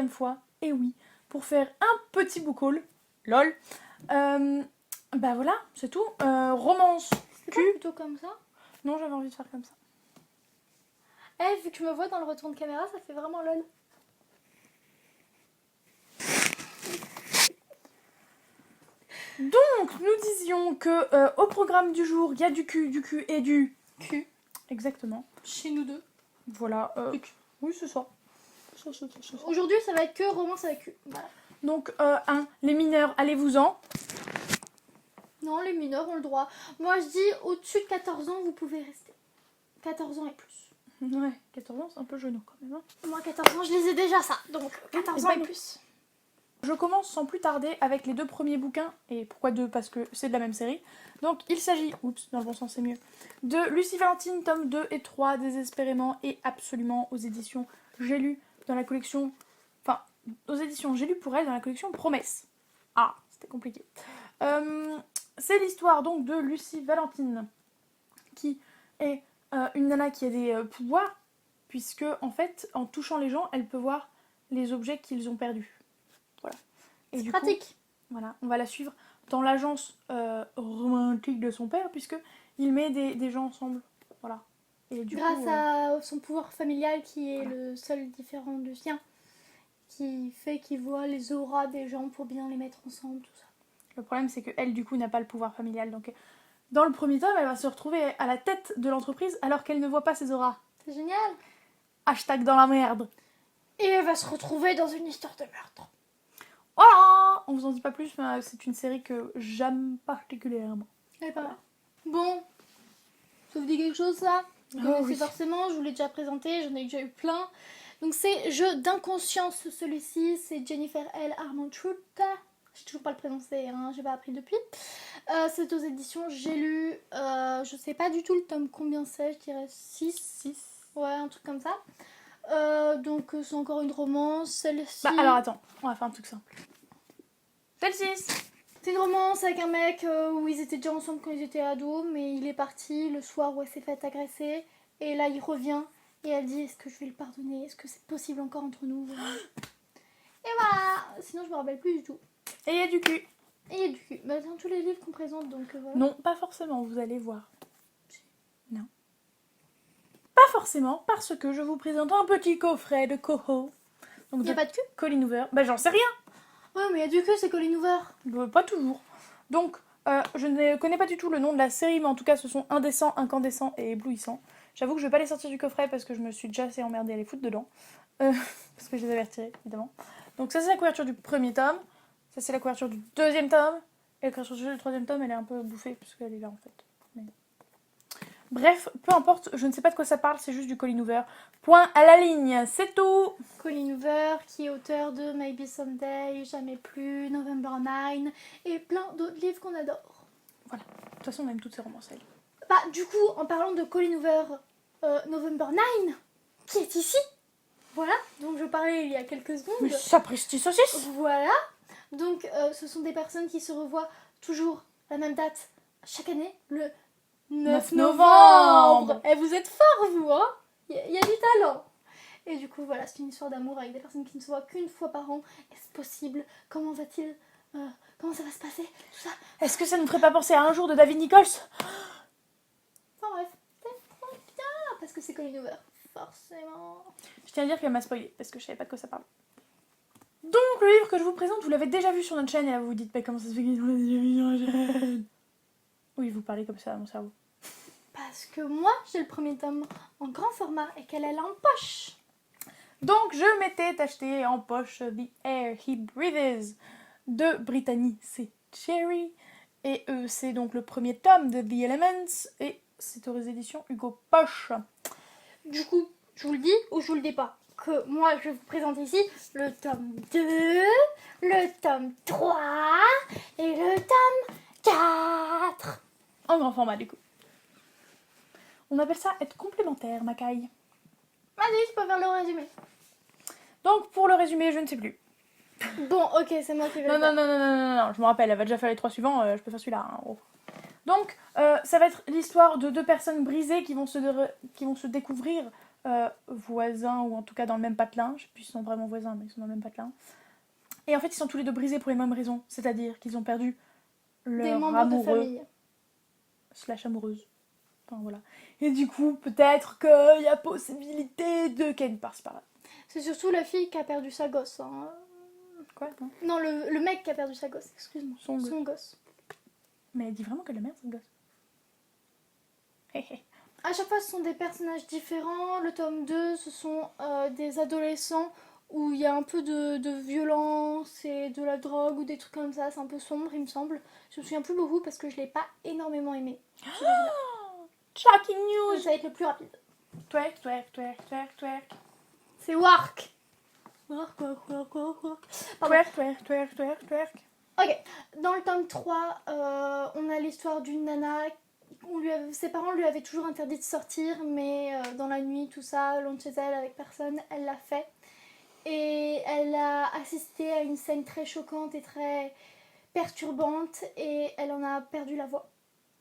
bonne foi, et oui, pour faire un petit book haul, lol. Bah voilà, c'est tout. Romance. C'est pas plutôt comme ça? Non, j'avais envie de faire comme ça. Eh, vu que je me vois dans le retour de caméra, ça fait vraiment lol. Donc, nous disions que au programme du jour, il y a du cul et du Cul. Exactement. Chez nous deux. Voilà. Du cul. Oui, c'est ça. Aujourd'hui, ça va être que romance avec cul. Voilà. Donc, les mineurs, allez-vous-en. Non, les mineurs ont le droit. Moi, je dis au-dessus de 14 ans, vous pouvez rester. 14 ans et plus. Ouais, 14 ans, c'est un peu genou quand même. Hein. Moi, 14 ans, je les ai déjà ça. Donc, 14 ans et plus. Je commence sans plus tarder avec les 2 premiers bouquins. Et pourquoi 2? Parce que c'est de la même série. Donc, il s'agit, dans le bon sens c'est mieux, de Lucie Valentine, tome 2 et 3, désespérément et absolument aux éditions J'ai lu dans la collection... Enfin, aux éditions J'ai lu pour elle dans la collection Promesse. Ah, c'était compliqué. C'est l'histoire donc de Lucie Valentine, qui est une nana qui a des pouvoirs, puisque en fait, en touchant les gens, elle peut voir les objets qu'ils ont perdus. Voilà. Et C'est pratique. Coup, voilà, on va la suivre dans l'agence romantique de son père, puisque il met des gens ensemble. Voilà. Et du Grâce coup, à son pouvoir familial qui est le seul différent du sien, qui fait qu'il voit les auras des gens pour bien les mettre ensemble, tout ça. le problème, c'est qu'elle, du coup, n'a pas le pouvoir familial. Donc, dans le premier tome, elle va se retrouver à la tête de l'entreprise alors qu'elle ne voit pas ses auras. C'est génial. Hashtag dans la merde. Et elle va se retrouver dans une histoire de meurtre. Voilà. On vous en dit pas plus, mais c'est une série que j'aime particulièrement. Et pas mal. Bon, ça vous dit quelque chose ça? Vous connaissez oui. forcément, je vous l'ai déjà présenté, j'en ai déjà eu plein. Donc c'est Jeu d'inconscience celui-ci, c'est Jennifer L. Armentrout. Je sais toujours pas le prononcer, hein, j'ai pas appris depuis. C'est aux éditions J'ai lu, je sais pas du tout le tome combien c'est, je dirais 6. Ouais, un truc comme ça. Donc c'est encore une romance, celle-ci. Bah alors attends, on va faire un truc simple. Celle-ci. C'est une romance avec un mec où ils étaient déjà ensemble quand ils étaient ados, mais il est parti le soir où elle s'est fait agresser. Et là il revient et elle dit est-ce que je vais le pardonner? Est-ce que c'est possible encore entre nous? Et voilà. Sinon je me rappelle plus du tout. Et il y a du cul. Et il y a du cul. Bah, dans tous les livres qu'on présente donc voilà. Non, pas forcément, vous allez voir. Non. Pas forcément, parce que je vous présente un petit coffret de Coho. Donc Il n'y a pas de cul? Colleen Hoover. Bah j'en sais rien. Ouais mais il y a du cul, c'est Colleen Hoover. Pas toujours. Donc, je ne connais pas du tout le nom de la série, mais en tout cas, ce sont indécents, incandescents et éblouissants. J'avoue que je vais pas les sortir du coffret parce que je me suis déjà assez emmerdée à les foutre dedans. Parce que je les avais retirés, évidemment. Donc, ça, c'est la couverture du premier tome. Ça, c'est la couverture du deuxième tome. Et la couverture du troisième tome, elle est un peu bouffée, puisqu'elle est là, en fait. Mais... Bref, peu importe, je ne sais pas de quoi ça parle, c'est juste du Colleen Hoover. Point à la ligne, c'est tout. Colleen Hoover, qui est auteur de Maybe Someday, Jamais plus, November 9 et plein d'autres livres qu'on adore. Voilà, de toute façon on aime toutes ces romances. Bah du coup, en parlant de Colleen Hoover, November 9, qui est ici, voilà, donc je parlais il y a quelques secondes. Mais sapristi saucisse. Voilà, donc ce sont des personnes qui se revoient toujours la même date chaque année, le 9 novembre. Et vous êtes forts vous, hein. Il y a du talent. Et du coup, voilà, c'est une histoire d'amour avec des personnes qui ne se voient qu'une fois par an. Est-ce possible? Comment va-t-il comment ça va se passer? Tout ça. Est-ce que ça ne ferait pas penser à Un jour de David Nichols? Enfin bref, c'est trop bien parce que c'est Colleen Hoover, forcément. Je tiens à dire qu'elle m'a spoilé parce que je savais pas de quoi ça parle. Donc, le livre que je vous présente, vous l'avez déjà vu sur notre chaîne et là vous vous dites, mais comment ça se fait qu'ils l'ont déjà vu sur la chaîne? Oui, vous parlez comme ça à mon cerveau. Parce que moi, j'ai le premier tome en grand format et qu'elle est là en poche. Donc, je m'étais acheté en poche The Air He Breathes de Brittany C. Cherry. Et c'est donc le premier tome de The Elements. Et c'est aux éditions Hugo Poche. Du coup, je vous le dis ou je vous le dis pas? Que moi, je vous présente ici le tome 2, le tome 3 et le tome 4. En grand format, du coup. On appelle ça être complémentaire, Macaille. Vas-y, je peux faire le résumé. Donc, pour le résumé, je ne sais plus. Bon, ok, c'est moi qui vais le Non, faire. je me rappelle, elle va déjà faire les 3 suivants, je peux faire celui-là. Hein, oh. Donc, ça va être l'histoire de 2 personnes brisées qui vont se découvrir voisins, ou en tout cas dans le même patelin. Je sais plus s'ils sont vraiment voisins, mais ils sont dans le même patelin. Et en fait, ils sont tous les deux brisés pour les mêmes raisons. C'est-à-dire qu'ils ont perdu Des leur membres de amoureux famille. / amoureuse. Enfin, voilà. Et du coup, peut-être qu'il y a possibilité de Ken par-ci par-là. C'est surtout la fille qui a perdu sa gosse. Hein. Quoi, non? Non, le mec qui a perdu sa gosse, excuse-moi. Son gosse. Son gosse. Mais elle dit vraiment que la mère, c'est une gosse. Hé hé. À chaque fois, ce sont des personnages différents. Le tome 2, ce sont des adolescents où il y a un peu de violence et de la drogue ou des trucs comme ça. C'est un peu sombre, il me semble. Je me souviens plus beaucoup parce que je l'ai pas énormément aimé. Shocking Ça news! va être le plus rapide. Twerk, twerk, twerk, twerk, twerk. C'est Wark. Wark, wark, wark, wark, wark. Pardon. Twerk, twerk, twerk, twerk, twerk. Ok, dans le tome 3, on a l'histoire d'une nana. Ses parents lui avaient toujours interdit de sortir, mais dans la nuit, tout ça, loin de chez elle, avec personne, elle l'a fait. Et elle a assisté à une scène très choquante et très perturbante, et elle en a perdu la voix.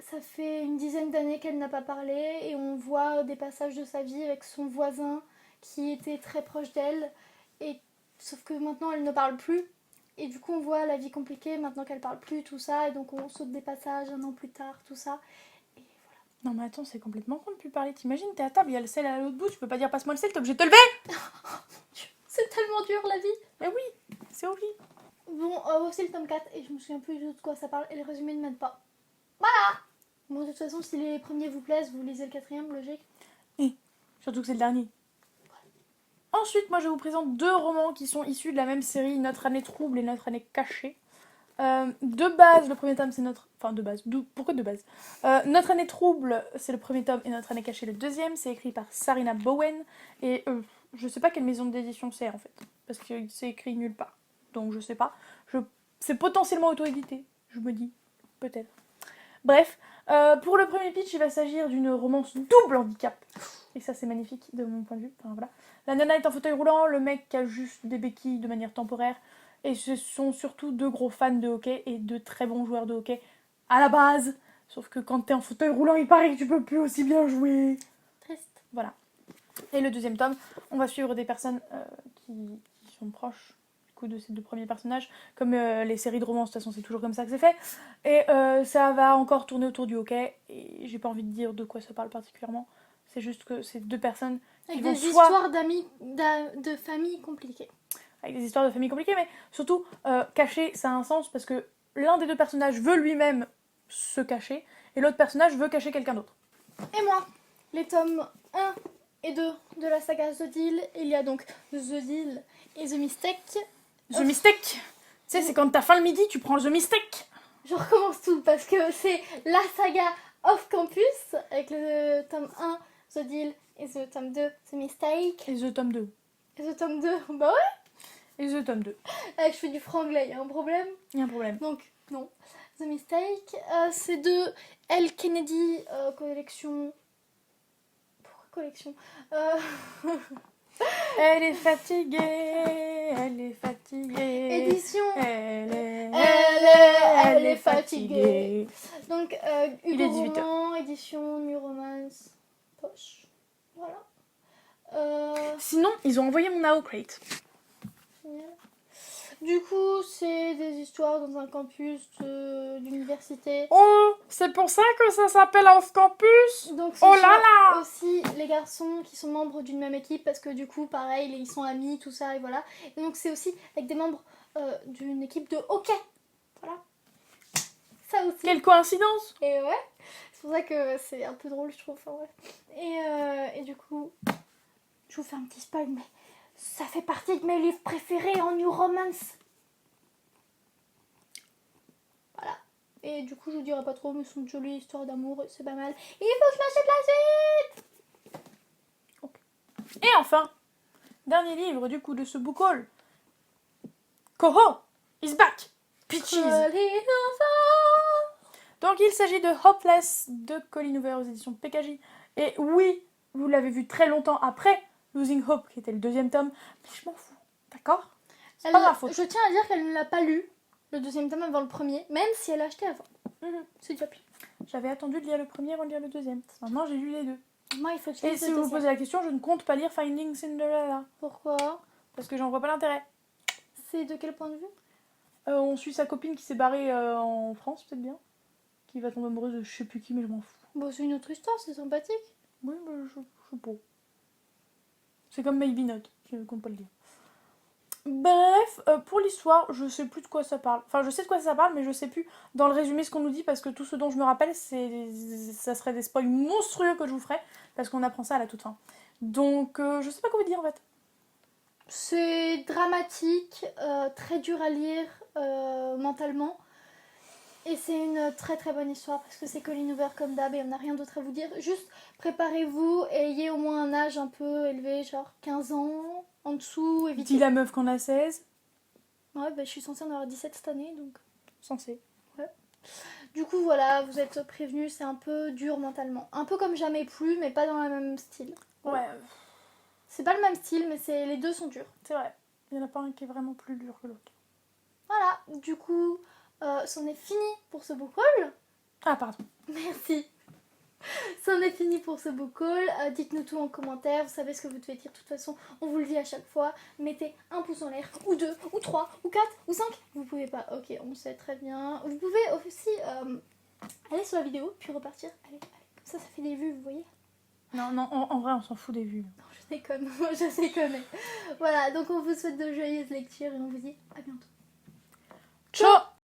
Ça fait une dizaine d'années qu'elle n'a pas parlé, et on voit des passages de sa vie avec son voisin qui était très proche d'elle, et sauf que maintenant elle ne parle plus. Et du coup, on voit la vie compliquée maintenant qu'elle parle plus, tout ça. Et donc, on saute des passages un an plus tard, tout ça. Et voilà. Non, mais attends, c'est complètement con de plus parler. T'imagines, t'es à table, il y a le sel à l'autre bout, tu peux pas dire passe-moi le sel, t'es obligé de te lever! C'est tellement dur, la vie. Mais oui, c'est horrible. Bon, voici le tome 4. Et je me souviens plus de quoi ça parle. Et le résumé ne m'aide pas. Voilà. Bon, de toute façon, si les premiers vous plaisent, vous lisez le 4e, logique. Surtout que c'est le dernier. Ensuite, moi je vous présente 2 romans qui sont issus de la même série, Notre année trouble et Notre année cachée. De base, le premier tome c'est notre... Enfin de base, pourquoi de base Notre année trouble c'est le premier tome et Notre année cachée le deuxième. C'est écrit par Sarina Bowen. Et je sais pas quelle maison d'édition c'est en fait. Parce que c'est écrit nulle part. Donc je sais pas. C'est potentiellement auto-édité, je me dis. Peut-être. Bref, pour le premier pitch, il va s'agir d'une romance double handicap. Et ça, c'est magnifique de mon point de vue. Enfin, voilà. La nana est en fauteuil roulant, le mec a juste des béquilles de manière temporaire. Et ce sont surtout 2 gros fans de hockey et 2 très bons joueurs de hockey à la base. Sauf que quand t'es en fauteuil roulant, il paraît que tu peux plus aussi bien jouer. Triste. Voilà. Et le deuxième tome, on va suivre des personnes qui sont proches de ces 2 premiers personnages, comme les séries de romans, de toute façon c'est toujours comme ça que c'est fait, et ça va encore tourner autour du hockey, et j'ai pas envie de dire de quoi ça parle particulièrement, c'est juste que c'est 2 personnes qui Avec vont des soit... histoires d'amis, de famille compliquées. avec des histoires de famille compliquées, mais surtout cacher, ça a un sens, parce que l'un des 2 personnages veut lui-même se cacher, et l'autre personnage veut cacher quelqu'un d'autre. Et moi, les tomes 1 et 2 de la saga The Deal, il y a donc The Deal et The Mistake. The Mistake. Tu sais, c'est quand t'as faim le midi, tu prends The Mistake. Je recommence tout parce que c'est la saga Off Campus avec le tome 1 The Deal et le tome 2 The Mistake. Et The tome 2. Et le tome 2, bah ouais. Et The tome 2. Je fais du franglais, y a un problème. Il y a un problème. Donc, non. The Mistake, c'est de L. Kennedy, collection... Pourquoi collection Elle est fatiguée, elle est fatiguée. Édition. Elle est fatiguée. Donc, Il est Hugo 18 Roman, édition New Romance, poche. Voilà. Sinon, ils ont envoyé mon AO Crate. Génial. Du coup, c'est des histoires dans un campus d'université. Oh, c'est pour ça que ça s'appelle Off Campus. Donc, Oh là là. aussi les garçons qui sont membres d'une même équipe parce que du coup, pareil, ils sont amis, tout ça, et voilà. Et donc, c'est aussi avec des membres d'une équipe de hockey. Voilà. Ça aussi. Quelle coïncidence. Et ouais, c'est pour ça que c'est un peu drôle, je trouve. Enfin, ouais. Et du coup, je vous fais un petit spoil, mais ça fait partie de mes livres préférés en New Romance. Voilà. Et du coup, je vous dirai pas trop, mais c'est une jolie histoire d'amour, c'est pas mal. Et il faut que je m'achète la suite. Et enfin, dernier livre du coup de ce book haul. Koho is back. Peaches. Donc il s'agit de Hopeless de Colleen Hoover aux éditions PKJ. Et oui, vous l'avez vu très longtemps après Losing Hope, qui était le 2e tome, mais je m'en fous, d'accord? C'est pas ma faute. Je tiens à dire qu'elle ne l'a pas lu, le 2e tome avant le premier, même si elle l'a acheté avant. C'est déjà pire. J'avais attendu de lire le premier avant de lire le 2e. Maintenant j'ai lu les 2. Moi, il faut que je Et lise si le vous vous deuxième. posez la question, je ne compte pas lire Finding Cinderella. Pourquoi? Parce que j'en vois pas l'intérêt. C'est de quel point de vue? On suit sa copine qui s'est barrée en France, peut-être bien. Qui va tomber amoureuse de je sais plus qui, mais je m'en fous. Bon, c'est une autre histoire, c'est sympathique. Oui, mais je sais pas. C'est comme Maybe Not, je ne compte pas le dire. Bref, pour l'histoire, je sais plus de quoi ça parle. Enfin, je sais de quoi ça parle, mais je sais plus dans le résumé ce qu'on nous dit, parce que tout ce dont je me rappelle, ça serait des spoils monstrueux que je vous ferai, parce qu'on apprend ça à la toute fin. Donc, je sais pas quoi vous dire en fait. C'est dramatique, très dur à lire mentalement. Et c'est une très très bonne histoire parce que c'est Colleen Hoover comme d'hab et on n'a rien d'autre à vous dire. Juste préparez-vous et ayez au moins un âge un peu élevé, genre 15 ans, en dessous, évitez. Dis la meuf qu'on a 16. Ouais, bah, je suis censée en avoir 17 cette année donc. Censé. Du coup, voilà, vous êtes prévenus, c'est un peu dur mentalement. Un peu comme Jamais plus, mais pas dans le même style. Ouais, C'est pas le même style, mais les deux sont durs. c'est vrai. Il y en a pas un qui est vraiment plus dur que l'autre. Voilà, du coup, c'en est fini pour ce book haul. Ah, pardon. Merci. C'en est fini pour ce book haul. Dites-nous tout en commentaire. Vous savez ce que vous devez dire. De toute façon, on vous le dit à chaque fois. Mettez un pouce en l'air, ou deux, ou trois, ou quatre, ou cinq. Vous pouvez pas. Ok, on sait très bien. Vous pouvez aussi aller sur la vidéo, puis repartir. Allez, allez. Comme ça fait des vues, vous voyez. Non, non, en vrai, on s'en fout des vues. Non, je déconne. Je déconne. Voilà, donc on vous souhaite de joyeuses lectures et on vous dit à bientôt. Ciao.